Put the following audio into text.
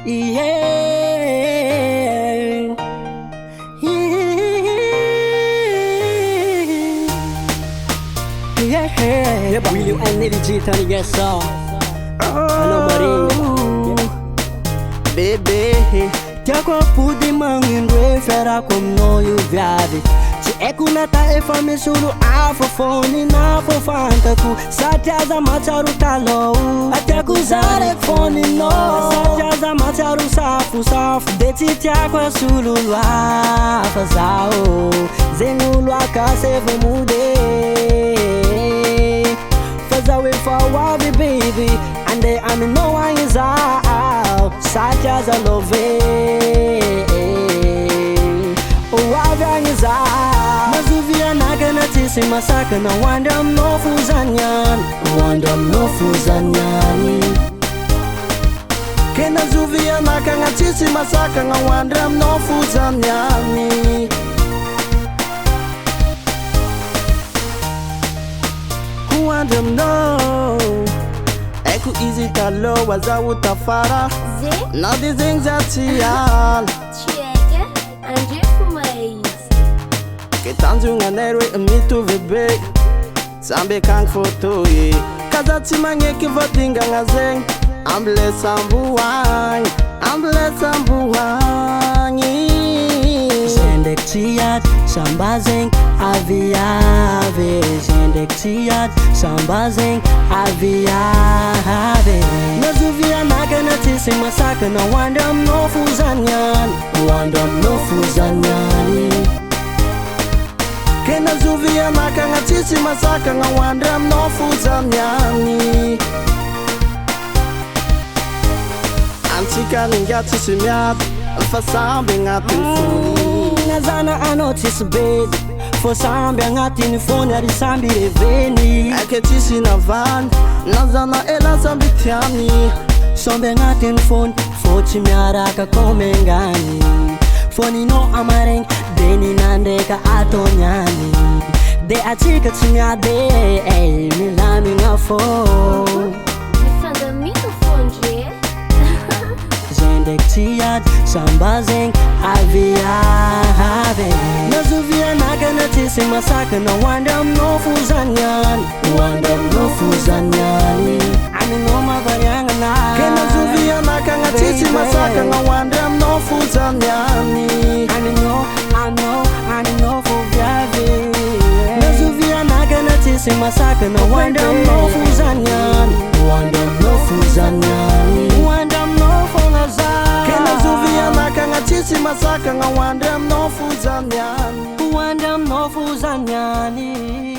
Yeah. Yeah. William and Legit and yes sir. Hello Maria. Bebê, Tiako pudi mangindwe fera kumno yu viavi. Ci ekunata e fami sulu afofoni na fofantaku. Satyaza macharu talo. Atyaku zare foni no. Satyaza macharu safu safu. Deti tiako sulu lwa fazao. Zenu lwa kase vumude. Fazawe for wabi baby. And they I mean no one is out. Satyaza love. Wavangiza Mazuvia nagana tisi masaka na wanda mnofu zanyan. Wanda mnofu zanyan. Kena zuvia nakanga tisi masaka nga wanda mnofu zanyani. Wanda mno Eku easy talo waza utafara Na dizinza tiyal Chega, André Fumais. Que tanto nganerwe mitu vebe Sambe kang foto ye Kaza timange ki votinga ngazeng Amble sambuang Amble sambuang Zendek tiyat sambazeng aviave. Zendek tiyat sambazeng aviave. Mazuvia nagana tisi masaka na wanda mnofu zanyan. Wanda mnofu zanyan. Kena zuvia nakanga tisi masaka nga wanda mnofu zanyani. Antika ninga tisi miat Fasambe ngatin funi Nazana anotis baby. For sambi angatini phone yari sambi reveni. Ake tisi na van Nazana ela sambi tiani Sambi angatini phone. Fochi miaraka komengani. Foni no amareng. Deni nandeka atonyani. De achika tsunyade. Milami ngafo. Mifanda mito André. Zendek tiyat sambazeng aviave. Nazuvia nagana tisi masaka na wanda mnofu zanyan. Wanda mnofu zanyan. Ani no mavayanga na. Kena zuvia nakanga tisi masaka nga wanda mnofu zanyani. Ani no for viave. Nazuvia nagana tisi masaka na wanda mnofu zanyan. Wanda mnofu zanyan. Wanda mnofu ngazan. Kena zuvia nakanga tisi masaka nga wanda mnofu zanyani. Wanda mnofu zanyani.